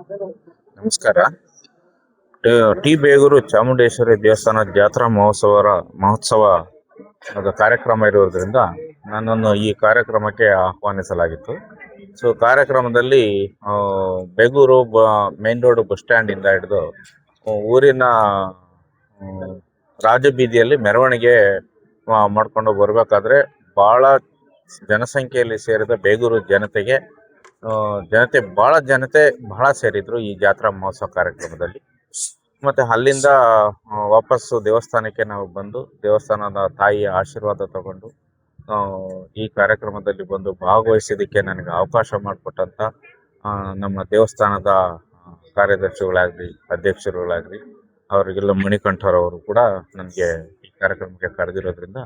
ನಮಸ್ಕಾರ. ಟಿ ಬೇಗೂರು ಚಾಮುಂಡೇಶ್ವರಿ ದೇವಸ್ಥಾನ ಜಾತ್ರಾ ಮಹೋತ್ಸವ ಅದು ಕಾರ್ಯಕ್ರಮ ಇರುವುದರಿಂದ ನನ್ನನ್ನು ಈ ಕಾರ್ಯಕ್ರಮಕ್ಕೆ ಆಹ್ವಾನಿಸಲಾಗಿತ್ತು. ಸೊ ಕಾರ್ಯಕ್ರಮದಲ್ಲಿ ಬೇಗೂರು ಮೇನ್ ರೋಡ್ ಬಸ್ ಸ್ಟ್ಯಾಂಡಿಂದ ಹಿಡಿದು ಊರಿನ ರಾಜಬೀದಿಯಲ್ಲಿ ಮೆರವಣಿಗೆ ಮಾಡಿಕೊಂಡು ಬರಬೇಕಾದ್ರೆ ಭಾಳ ಜನಸಂಖ್ಯೆಯಲ್ಲಿ ಸೇರಿದ ಬೇಗೂರು ಜನತೆ ಬಹಳ ಸೇರಿದ್ರು ಈ ಜಾತ್ರಾ ಮಹೋತ್ಸವ ಕಾರ್ಯಕ್ರಮದಲ್ಲಿ. ಮತ್ತೆ ಅಲ್ಲಿಂದ ವಾಪಸ್ಸು ದೇವಸ್ಥಾನಕ್ಕೆ ನಾವು ಬಂದು ದೇವಸ್ಥಾನದ ತಾಯಿಯ ಆಶೀರ್ವಾದ ತಗೊಂಡು ಈ ಕಾರ್ಯಕ್ರಮದಲ್ಲಿ ಬಂದು ಭಾಗವಹಿಸೋದಕ್ಕೆ ನನಗೆ ಅವಕಾಶ ಮಾಡಿಕೊಟ್ಟಂತ ನಮ್ಮ ದೇವಸ್ಥಾನದ ಕಾರ್ಯದರ್ಶಿಗಳಾಗಲಿ ಅಧ್ಯಕ್ಷರುಗಳಾಗಲಿ ಅವರಿಗೆಲ್ಲ ಮಣಿಕಂಠರವರು ಕೂಡ ನನಗೆ ಈ ಕಾರ್ಯಕ್ರಮಕ್ಕೆ ಕರೆದಿರೋದ್ರಿಂದ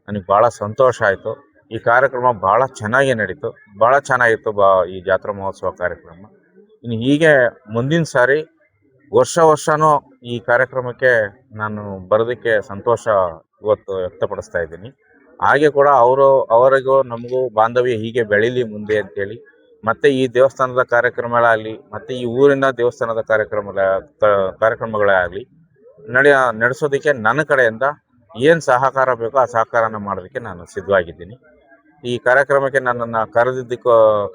ನನಗೆ ಭಾಳ ಸಂತೋಷ ಆಯಿತು. ಈ ಕಾರ್ಯಕ್ರಮ ಭಾಳ ಚೆನ್ನಾಗಿ ನಡೀತು, ಭಾಳ ಚೆನ್ನಾಗಿತ್ತು ಈ ಜಾತ್ರಾ ಮಹೋತ್ಸವ ಕಾರ್ಯಕ್ರಮ. ಇನ್ನು ಹೀಗೆ ಮುಂದಿನ ಸಾರಿ ವರ್ಷನೂ ಈ ಕಾರ್ಯಕ್ರಮಕ್ಕೆ ನಾನು ಬರೋದಕ್ಕೆ ಸಂತೋಷ ಇವತ್ತು ವ್ಯಕ್ತಪಡಿಸ್ತಾ ಇದ್ದೀನಿ. ಹಾಗೆ ಕೂಡ ಅವರಿಗೂ ನಮಗೂ ಬಾಂಧವ್ಯ ಹೀಗೆ ಬೆಳೀಲಿ ಮುಂದೆ ಅಂತೇಳಿ, ಮತ್ತೆ ಈ ದೇವಸ್ಥಾನದ ಕಾರ್ಯಕ್ರಮಗಳಾಗಲಿ ಮತ್ತು ಈ ಊರಿನ ದೇವಸ್ಥಾನದ ಕಾರ್ಯಕ್ರಮಗಳೇ ಆಗಲಿ ನಡೆಸೋದಕ್ಕೆ ನನ್ನ ಕಡೆಯಿಂದ ಏನು ಸಹಕಾರ ಬೇಕೋ ಆ ಸಹಕಾರನ ಮಾಡೋದಕ್ಕೆ ನಾನು ಸಿದ್ಧವಾಗಿದ್ದೀನಿ. ಈ ಕಾರ್ಯಕ್ರಮಕ್ಕೆ ನನ್ನನ್ನು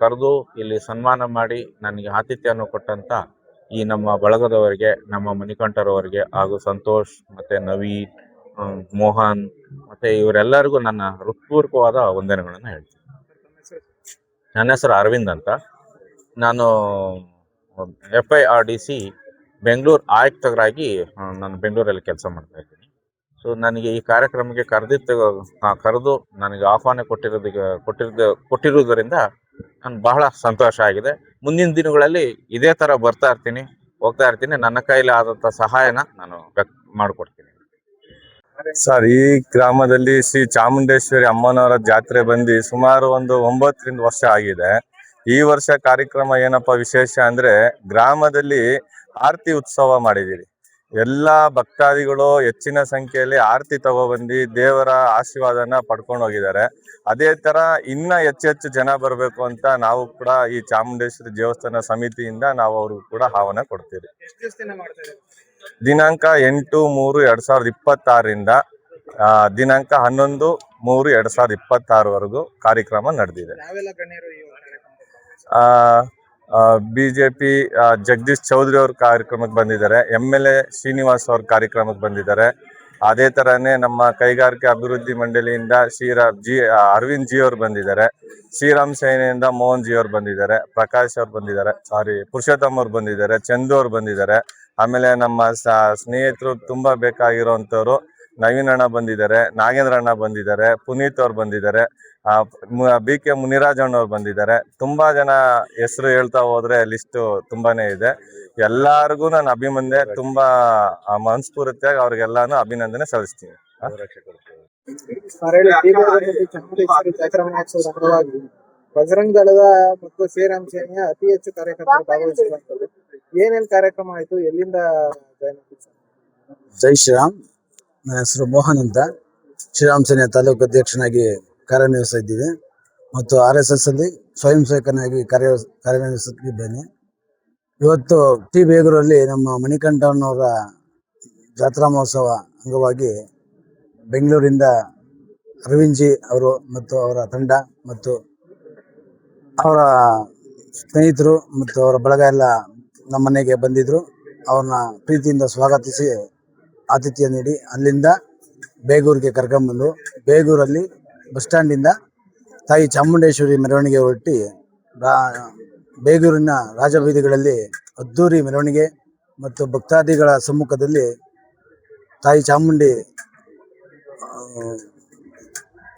ಕರೆದು ಇಲ್ಲಿ ಸನ್ಮಾನ ಮಾಡಿ ನನಗೆ ಆತಿಥ್ಯವನ್ನು ಕೊಟ್ಟಂತ ಈ ನಮ್ಮ ಬಳಗದವರಿಗೆ, ನಮ್ಮ ಮಣಿಕಂಠರವರಿಗೆ ಹಾಗೂ ಸಂತೋಷ್ ಮತ್ತು ನವೀನ್, ಮೋಹನ್ ಮತ್ತು ಇವರೆಲ್ಲರಿಗೂ ನನ್ನ ಹೃತ್ಪೂರ್ವಕವಾದ ವಂದನೆಗಳನ್ನು ಹೇಳ್ತೀನಿ. ನನ್ನ ಹೆಸರು ಅರವಿಂದ್ ಅಂತ. ನಾನು FIRDC ಬೆಂಗಳೂರು ಆಯುಕ್ತರಾಗಿ ನಾನು ಬೆಂಗಳೂರಲ್ಲಿ ಕೆಲಸ ಮಾಡ್ತಾ ಇದ್ದೀನಿ. ಸೊ ನನಗೆ ಈ ಕಾರ್ಯಕ್ರಮಕ್ಕೆ ಕರೆದು ನನಗೆ ಆಹ್ವಾನ ಕೊಟ್ಟಿರುವುದರಿಂದ ನಾನು ಬಹಳ ಸಂತೋಷ ಆಗಿದೆ. ಮುಂದಿನ ದಿನಗಳಲ್ಲಿ ಇದೇ ಥರ ಹೋಗ್ತಾ ಇರ್ತೀನಿ. ನನ್ನ ಕೈಲಿ ಆದಂಥ ಸಹಾಯನ ನಾನು ಮಾಡಿಕೊಡ್ತೀನಿ. ಸರ್, ಈ ಗ್ರಾಮದಲ್ಲಿ ಶ್ರೀ ಚಾಮುಂಡೇಶ್ವರಿ ಅಮ್ಮನವರ ಜಾತ್ರೆ ಬಂದು ಸುಮಾರು ಒಂದು 9 ವರ್ಷ ಆಗಿದೆ. ಈ ವರ್ಷ ಕಾರ್ಯಕ್ರಮ ಏನಪ್ಪ ವಿಶೇಷ ಅಂದ್ರೆ ಗ್ರಾಮದಲ್ಲಿ ಆರತಿ ಉತ್ಸವ ಮಾಡಿದ್ದೀರಿ. ಎಲ್ಲಾ ಭಕ್ತಾದಿಗಳು ಹೆಚ್ಚಿನ ಸಂಖ್ಯೆಯಲ್ಲಿ ಆರತಿ ತಗೊಬಂದು ದೇವರ ಆಶೀರ್ವಾದನ ಪಡ್ಕೊಂಡು ಹೋಗಿದ್ದಾರೆ. ಅದೇ ತರ ಇನ್ನ ಹೆಚ್ಚು ಜನ ಬರಬೇಕು ಅಂತ ನಾವು ಕೂಡ ಈ ಚಾಮುಂಡೇಶ್ವರಿ ದೇವಸ್ಥಾನ ಸಮಿತಿಯಿಂದ ನಾವು ಅವ್ರಿಗೂ ಕೂಡ ಆಹ್ವಾನ ಕೊಡ್ತೀವಿ. ದಿನಾಂಕ 8/3/2026 ದಿನಾಂಕ 11/3/2026 ಕಾರ್ಯಕ್ರಮ ನಡೆದಿದೆ. BJP ಜಗದೀಶ್ ಚೌಧರಿ ಅವ್ರ ಕಾರ್ಯಕ್ರಮಕ್ಕೆ ಬಂದಿದ್ದಾರೆ. MLA ಶ್ರೀನಿವಾಸ್ ಅವ್ರ ಕಾರ್ಯಕ್ರಮಕ್ಕೆ ಬಂದಿದ್ದಾರೆ. ಅದೇ ತರನೇ ನಮ್ಮ ಕೈಗಾರಿಕೆ ಅಭಿವೃದ್ಧಿ ಮಂಡಳಿಯಿಂದ ಅರವಿಂದ್ ಜಿ ಅವ್ರು ಬಂದಿದ್ದಾರೆ. ಶ್ರೀರಾಮ್ ಸೇನೆಯಿಂದ ಮೋಹನ್ ಜಿ ಅವ್ರು ಬಂದಿದ್ದಾರೆ. ಪ್ರಕಾಶ್ ಅವ್ರು ಬಂದಿದ್ದಾರೆ. ಪುರುಷೋತ್ತಮ್ ಅವ್ರು ಬಂದಿದ್ದಾರೆ. ಚಂದು ಅವ್ರು ಬಂದಿದ್ದಾರೆ. ಆಮೇಲೆ ನಮ್ಮ ಸ್ನೇಹಿತರು ತುಂಬಾ ಬೇಕಾಗಿರೋಂಥವ್ರು ನವೀನ್ ಅಣ್ಣ ಬಂದಿದ್ದಾರೆ, ನಾಗೇಂದ್ರ ಅಣ್ಣ ಬಂದಿದ್ದಾರೆ, ಪುನೀತ್ ಅವ್ರು ಬಂದಿದ್ದಾರೆ, BK ಮುನಿರಾಜ್ ಅವ್ರು ಬಂದಿದ್ದಾರೆ. ತುಂಬಾ ಜನ ಹೆಸರು ಹೇಳ್ತಾ ಹೋದ್ರೆ ಲಿಸ್ಟ್ ತುಂಬಾನೇ ಇದೆ. ಎಲ್ಲಾರ್ಗು ನಾನು ತುಂಬಾ ಮನಸ್ಫೂರ್ತಿಯಾಗಿ ಅವ್ರಿಗೆಲ್ಲಾನು ಅಭಿನಂದನೆ ಸಲ್ಲಿಸ್ತೀನಿ. ಬಜರಂಗ ದಳದ ಮತ್ತು ಶ್ರೀರಾಮ್ ಸೇನೆಯ ಅತಿ ಹೆಚ್ಚು ಕಾರ್ಯಕರ್ತರು ಭಾಗವಹಿಸಿರುವಂತದ್ದು ಏನೇನ್ ಕಾರ್ಯಕ್ರಮ ಆಯ್ತು, ಎಲ್ಲಿಂದ ಜಾಯ್ನ್ ಆಗಿತ್ತು? ಜೈ ಶ್ರೀರಾಮ್. ನನ್ನ ಹೆಸರು ಮೋಹನ್ ಅಂತ. ಶ್ರೀರಾಮ್ ಸೇನೆಯ ತಾಲೂಕು ಅಧ್ಯಕ್ಷನಾಗಿ ಕಾರ್ಯನಿರ್ವಹಿಸಿದ್ದೀವಿ ಮತ್ತು RSS ಅಲ್ಲಿ ಸ್ವಯಂ ಸೇವಕನಾಗಿ ಕಾರ್ಯನಿರ್ವಹಿಸುತ್ತಿದ್ದೇನೆ. ಇವತ್ತು ಟಿ ಬೇಗೂರಲ್ಲಿ ನಮ್ಮ ಮಣಿಕಂಠನವರ ಜಾತ್ರಾ ಮಹೋತ್ಸವ ಅಂಗವಾಗಿ ಬೆಂಗಳೂರಿಂದ ಅರವಿಂದ್ ಜಿ ಅವರು ಮತ್ತು ಅವರ ತಂಡ ಮತ್ತು ಅವರ ಸ್ನೇಹಿತರು ಮತ್ತು ಅವರ ಬಳಗ ಎಲ್ಲ ನಮ್ಮ ಮನೆಗೆ ಬಂದಿದ್ರು. ಅವ್ರನ್ನ ಪ್ರೀತಿಯಿಂದ ಸ್ವಾಗತಿಸಿ ಆತಿಥ್ಯ ನೀಡಿ ಅಲ್ಲಿಂದ ಬೇಗೂರಿಗೆ ಕರ್ಕೊಂಡ್ಬಂದು ಬೇಗೂರಲ್ಲಿ ಬಸ್ ಸ್ಟ್ಯಾಂಡಿಂದ ತಾಯಿ ಚಾಮುಂಡೇಶ್ವರಿ ಮೆರವಣಿಗೆ ಹೊರಟಿ ಬೇಗೂರಿನ ರಾಜಬೀದಿಗಳಲ್ಲಿ ಅದ್ದೂರಿ ಮೆರವಣಿಗೆ ಮತ್ತು ಭಕ್ತಾದಿಗಳ ಸಮ್ಮುಖದಲ್ಲಿ ತಾಯಿ ಚಾಮುಂಡಿ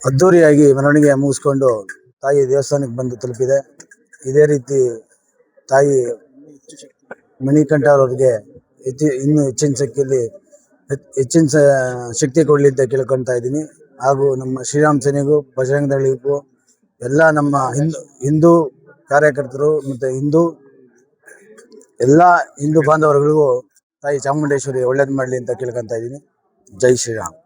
ಅದ್ದೂರಿಯಾಗಿ ಮೆರವಣಿಗೆ ಮುಗಿಸ್ಕೊಂಡು ತಾಯಿ ದೇವಸ್ಥಾನಕ್ಕೆ ಬಂದು ತಲುಪಿದೆ. ಇದೇ ರೀತಿ ತಾಯಿ ಮಣಿಕಂಠರವರಿಗೆ ಇನ್ನೂ ಹೆಚ್ಚಿನ ಶಕ್ತಿ ಕೊಡಲಿ ಅಂತ ಕೇಳ್ಕೊಳ್ತಾ ಇದ್ದೀನಿ. ಹಾಗೂ ನಮ್ಮ ಶ್ರೀರಾಮ್ ಸೇನೆಗೂ ಬಜರಂಗ ದಳಿಗೂ ಎಲ್ಲ ನಮ್ಮ ಹಿಂದೂ ಕಾರ್ಯಕರ್ತರು ಮತ್ತು ಎಲ್ಲ ಹಿಂದೂ ಬಾಂಧವರಿಗೂ ತಾಯಿ ಚಾಮುಂಡೇಶ್ವರಿ ಒಳ್ಳೇದು ಮಾಡಲಿ ಅಂತ ಕೇಳ್ಕೊತಾ ಇದ್ದೀನಿ. ಜೈ ಶ್ರೀರಾಮ್.